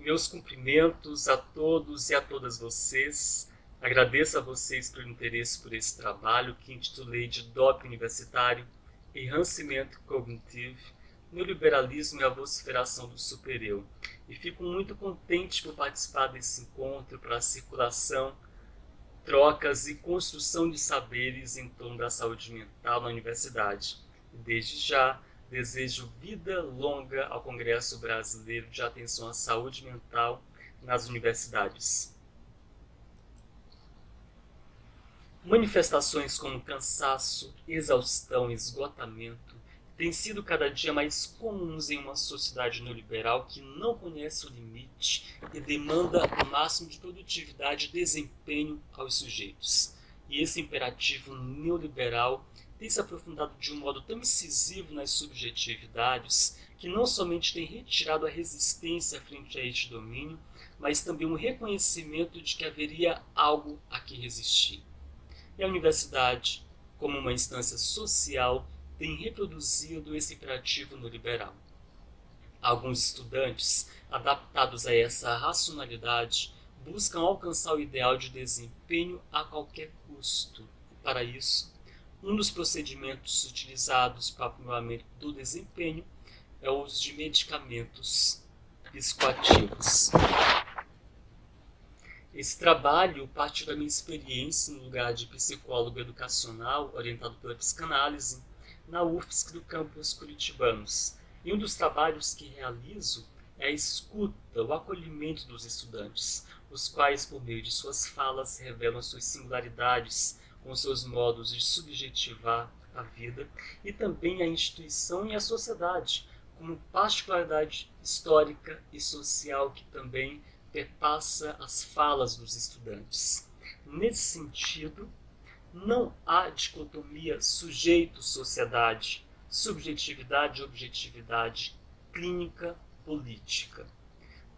Meus cumprimentos a todos e a todas vocês. Agradeço a vocês pelo interesse por esse trabalho que intitulei de Doping Universitário, Enhancimento Cognitivo, Neoliberalismo e a Vociferação do Super-Eu. E fico muito contente por participar desse encontro para a circulação, trocas e construção de saberes em torno da saúde mental na universidade. E desde já, desejo vida longa ao Congresso Brasileiro de Atenção à Saúde Mental nas universidades. Manifestações como cansaço, exaustão e esgotamento têm sido cada dia mais comuns em uma sociedade neoliberal que não conhece o limite e demanda o máximo de produtividade e desempenho aos sujeitos. E esse imperativo neoliberal tem se aprofundado de um modo tão incisivo nas subjetividades que não somente tem retirado a resistência frente a este domínio, mas também um reconhecimento de que haveria algo a que resistir. E a universidade, como uma instância social, tem reproduzido esse imperativo neoliberal. Alguns estudantes, adaptados a essa racionalidade, buscam alcançar o ideal de desempenho a qualquer custo. E para isso, um dos procedimentos utilizados para o aprimoramento do desempenho é o uso de medicamentos psicoativos. Esse trabalho partiu da minha experiência no lugar de psicólogo educacional, orientado pela psicanálise, na UFSC do campus Curitibanos. E um dos trabalhos que realizo é a escuta, o acolhimento dos estudantes, os quais, por meio de suas falas, revelam suas singularidades, com seus modos de subjetivar a vida e também a instituição e a sociedade, como particularidade histórica e social que também perpassa as falas dos estudantes. Nesse sentido, não há dicotomia sujeito-sociedade, subjetividade e objetividade, clínica, política.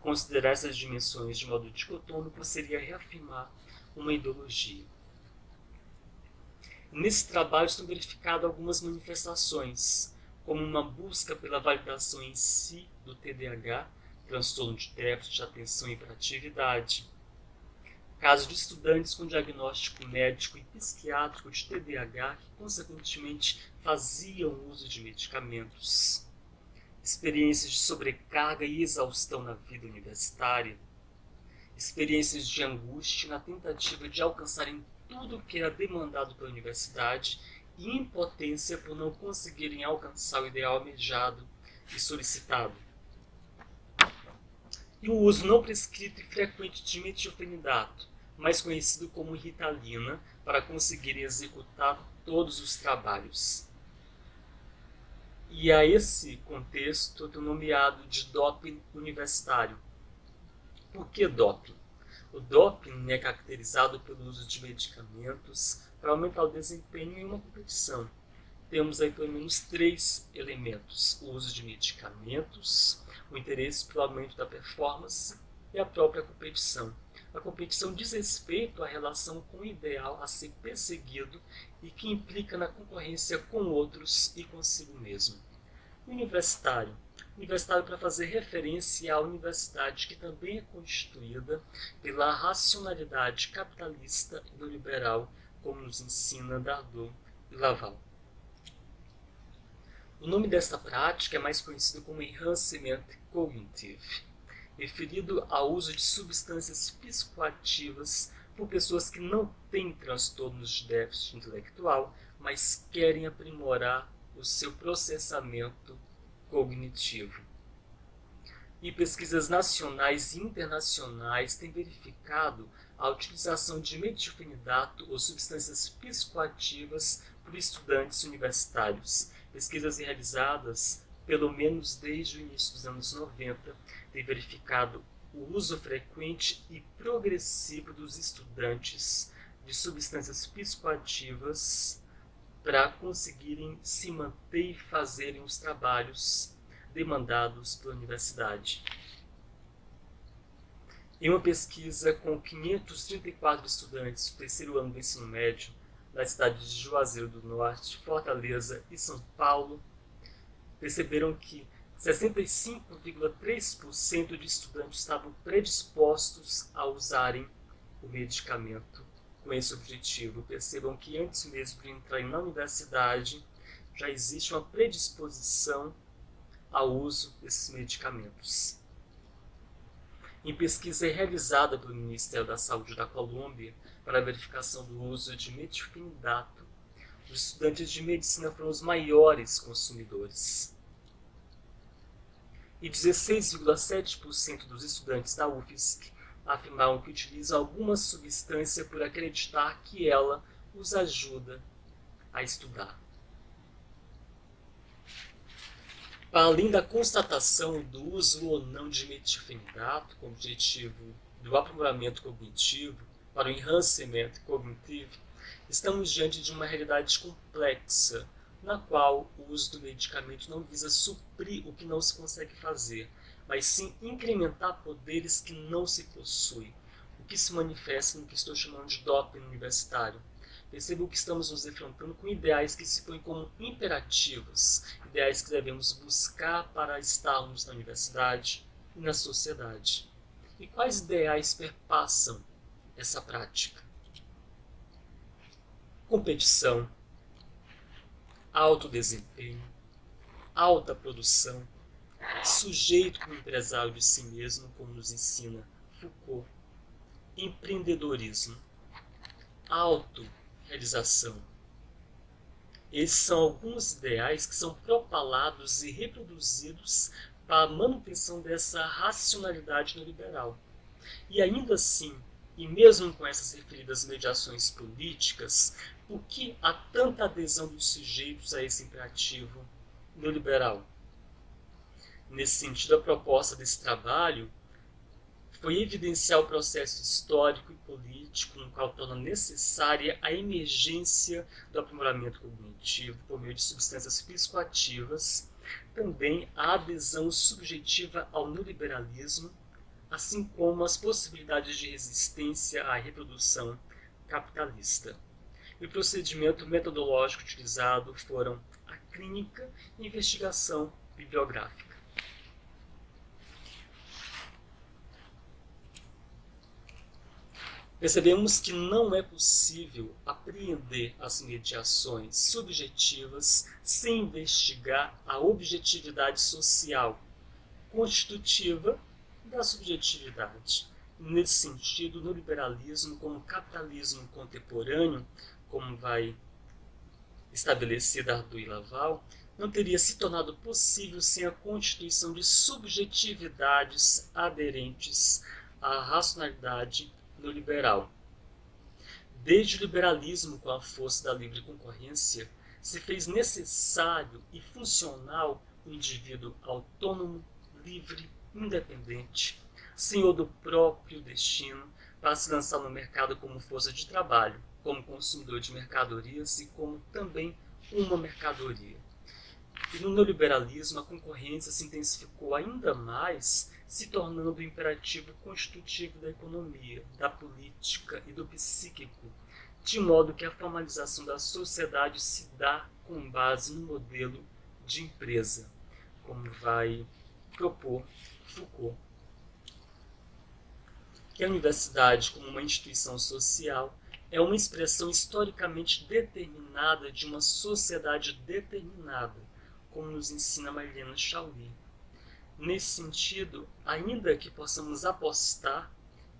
Considerar essas dimensões de modo dicotômico seria reafirmar uma ideologia. Nesse trabalho estão verificadas algumas manifestações, como uma busca pela validação em si do TDAH, transtorno de déficit de atenção e hiperatividade. Casos de estudantes com diagnóstico médico e psiquiátrico de TDAH que, consequentemente, faziam uso de medicamentos. Experiências de sobrecarga e exaustão na vida universitária. Experiências de angústia na tentativa de alcançarem tudo o que era demandado pela universidade e impotência por não conseguirem alcançar o ideal almejado e solicitado. E o uso não prescrito e frequente de metilfenidato, mais conhecido como Ritalina, para conseguir executar todos os trabalhos. E a esse contexto eu tenho nomeado de doping universitário. Por que doping? O doping é caracterizado pelo uso de medicamentos para aumentar o desempenho em uma competição. Temos aí pelo menos 3 elementos: o uso de medicamentos, o interesse pelo aumento da performance e a própria competição. A competição diz respeito à relação com o ideal a ser perseguido e que implica na concorrência com outros e consigo mesmo. Universitário. Universitário para fazer referência à universidade que também é constituída pela racionalidade capitalista e neoliberal, como nos ensina Dardot e Laval. O nome desta prática é mais conhecido como Enhancement Cognitive, referido ao uso de substâncias psicoativas por pessoas que não têm transtornos de déficit intelectual, mas querem aprimorar o seu processamento cognitivo. E pesquisas nacionais e internacionais têm verificado a utilização de metilfenidato ou substâncias psicoativas por estudantes universitários. Pesquisas realizadas pelo menos desde o início dos anos 90 têm verificado o uso frequente e progressivo dos estudantes de substâncias psicoativas para conseguirem se manter e fazerem os trabalhos demandados pela universidade. Em uma pesquisa com 534 estudantes do terceiro ano do ensino médio, das cidades de Juazeiro do Norte, Fortaleza e São Paulo, perceberam que 65,3% de estudantes estavam predispostos a usarem o medicamento com esse objetivo. Percebam que antes mesmo de entrarem na universidade, já existe uma predisposição ao uso desses medicamentos. Em pesquisa realizada pelo Ministério da Saúde da Colômbia para a verificação do uso de metilfenidato, os estudantes de medicina foram os maiores consumidores. E 16,7% dos estudantes da UFSC afirmaram que utilizam alguma substância por acreditar que ela os ajuda a estudar. Para além da constatação do uso ou não de metilfenidato com o objetivo do aprimoramento cognitivo para o enhancement cognitivo, estamos diante de uma realidade complexa, na qual o uso do medicamento não visa suprir o que não se consegue fazer, mas sim incrementar poderes que não se possui, o que se manifesta no que estou chamando de doping universitário. Percebam que estamos nos defrontando com ideais que se põem como imperativos, ideais que devemos buscar para estarmos na universidade e na sociedade. E quais ideais perpassam essa prática? Competição, alto desempenho, alta produção, sujeito como empresário de si mesmo, como nos ensina Foucault, empreendedorismo, autorrealização. Esses são alguns ideais que são propalados e reproduzidos para a manutenção dessa racionalidade neoliberal. E ainda assim, e mesmo com essas referidas mediações políticas, por que há tanta adesão dos sujeitos a esse imperativo neoliberal? Nesse sentido, a proposta desse trabalho foi evidenciar o processo histórico e político no qual torna necessária a emergência do aprimoramento cognitivo por meio de substâncias psicoativas, também a adesão subjetiva ao neoliberalismo, assim como as possibilidades de resistência à reprodução capitalista. E o procedimento metodológico utilizado foram a clínica e investigação bibliográfica. Percebemos que não é possível apreender as mediações subjetivas sem investigar a objetividade social constitutiva da subjetividade. Nesse sentido, no liberalismo, como capitalismo contemporâneo, como vai estabelecer Dardot e Laval, não teria se tornado possível sem a constituição de subjetividades aderentes à racionalidade neoliberal. Desde o liberalismo com a força da livre concorrência, se fez necessário e funcional o indivíduo autônomo, livre, independente, senhor do próprio destino, para se lançar no mercado como força de trabalho, como consumidor de mercadorias e como também uma mercadoria. E no neoliberalismo a concorrência se intensificou ainda mais, se tornando o imperativo constitutivo da economia, da política e do psíquico, de modo que a formalização da sociedade se dá com base no modelo de empresa, como vai propor Foucault. Que a universidade, como uma instituição social, é uma expressão historicamente determinada de uma sociedade determinada, como nos ensina Marilena Chaui. Nesse sentido, ainda que possamos apostar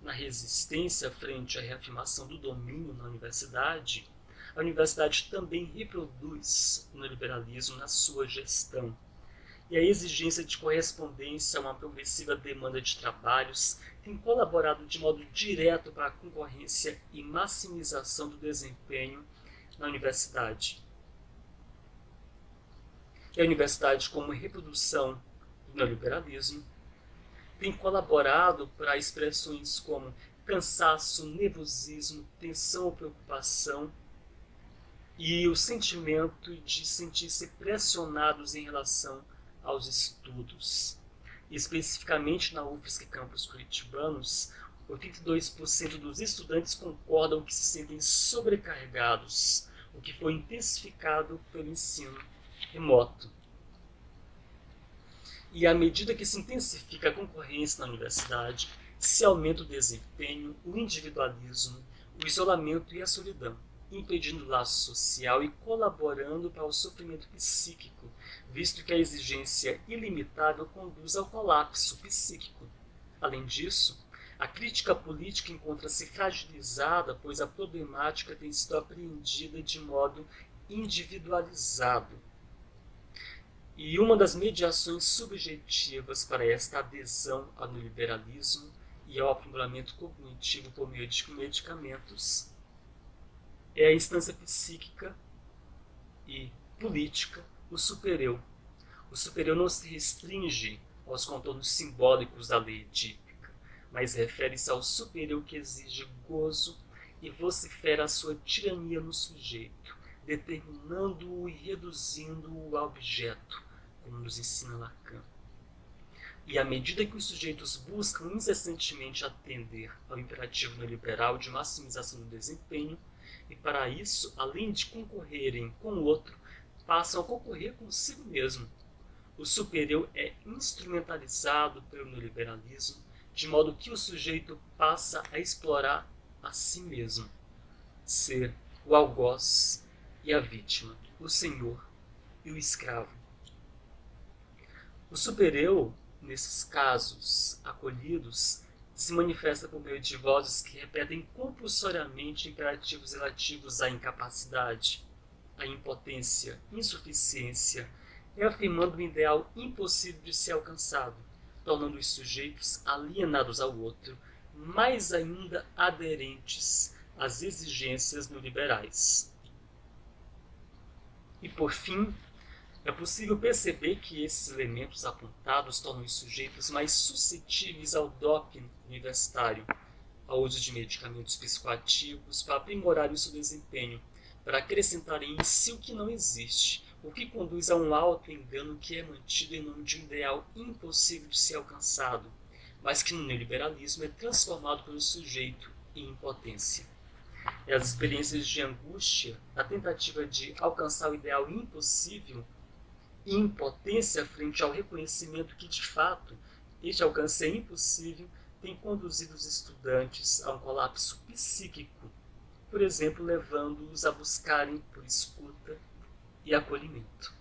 na resistência frente à reafirmação do domínio na universidade, a universidade também reproduz o neoliberalismo na sua gestão. E a exigência de correspondência a uma progressiva demanda de trabalhos tem colaborado de modo direto para a concorrência e maximização do desempenho na universidade. E a universidade, como reprodução do neoliberalismo, tem colaborado para expressões como cansaço, nervosismo, tensão ou preocupação e o sentimento de sentir-se pressionados em relação aos estudos. Especificamente na UFSC Campus Curitibanos, 82% dos estudantes concordam que se sentem sobrecarregados, o que foi intensificado pelo ensino remoto. E à medida que se intensifica a concorrência na universidade, se aumenta o desempenho, o individualismo, o isolamento e a solidão, impedindo o laço social e colaborando para o sofrimento psíquico, visto que a exigência ilimitável conduz ao colapso psíquico. Além disso, a crítica política encontra-se fragilizada, pois a problemática tem sido apreendida de modo individualizado. E uma das mediações subjetivas para esta adesão ao neoliberalismo e ao aprimoramento cognitivo por meio de medicamentos é a instância psíquica e política, o supereu. O supereu não se restringe aos contornos simbólicos da lei edípica, mas refere-se ao supereu que exige gozo e vocifera a sua tirania no sujeito, determinando-o e reduzindo-o a objeto, como nos ensina Lacan. E à medida que os sujeitos buscam incessantemente atender ao imperativo neoliberal de maximização do desempenho, e para isso, além de concorrerem com o outro, passam a concorrer consigo mesmo. O supereu é instrumentalizado pelo neoliberalismo, de modo que o sujeito passa a explorar a si mesmo, ser o algoz e a vítima, o senhor e o escravo. O supereu, nesses casos acolhidos, se manifesta por meio de vozes que repetem compulsoriamente imperativos relativos à incapacidade, à impotência, insuficiência, reafirmando um ideal impossível de ser alcançado, tornando os sujeitos alienados ao outro, mais ainda aderentes às exigências neoliberais. E por fim, é possível perceber que esses elementos apontados tornam os sujeitos mais suscetíveis ao doping universitário, ao uso de medicamentos psicoativos para aprimorarem o seu desempenho, para acrescentarem em si o que não existe, o que conduz a um auto-engano que é mantido em nome de um ideal impossível de ser alcançado, mas que no neoliberalismo é transformado pelo sujeito em impotência. E as experiências de angústia, a tentativa de alcançar o ideal impossível, e impotência frente ao reconhecimento que, de fato, este alcance é impossível, tem conduzido os estudantes a um colapso psíquico, por exemplo, levando-os a buscarem por escuta e acolhimento.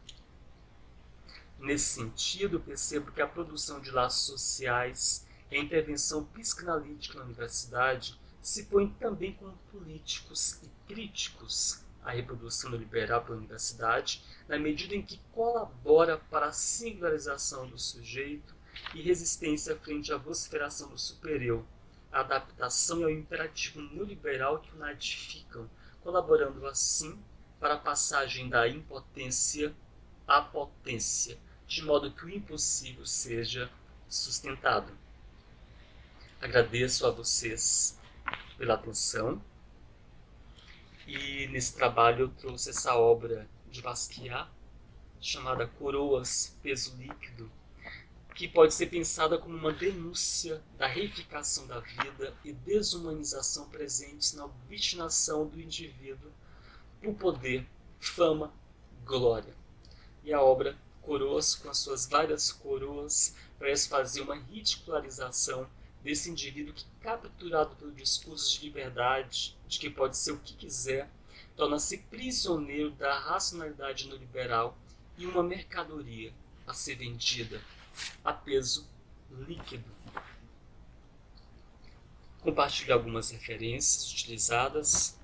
Nesse sentido, percebo que a produção de laços sociais e a intervenção psicanalítica na universidade se põem também como políticos e críticos à reprodução neoliberal pela universidade, na medida em que colabora para a singularização do sujeito e resistência frente à vociferação do supereu, a adaptação e ao imperativo neoliberal que o natificam, colaborando assim para a passagem da impotência à potência, de modo que o impossível seja sustentado. Agradeço a vocês pela atenção. E nesse trabalho eu trouxe essa obra de Basquiat, chamada Coroas, Peso Líquido, que pode ser pensada como uma denúncia da reificação da vida e desumanização presentes na obstinação do indivíduo por poder, fama, glória. E a obra Coroas, com as suas várias coroas, parece fazer uma ridicularização desse indivíduo que, capturado pelo discurso de liberdade, de que pode ser o que quiser, torna-se prisioneiro da racionalidade neoliberal e uma mercadoria a ser vendida a peso líquido. Compartilho algumas referências utilizadas.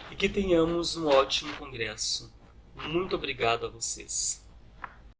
E que tenhamos um ótimo congresso. Muito obrigado a vocês.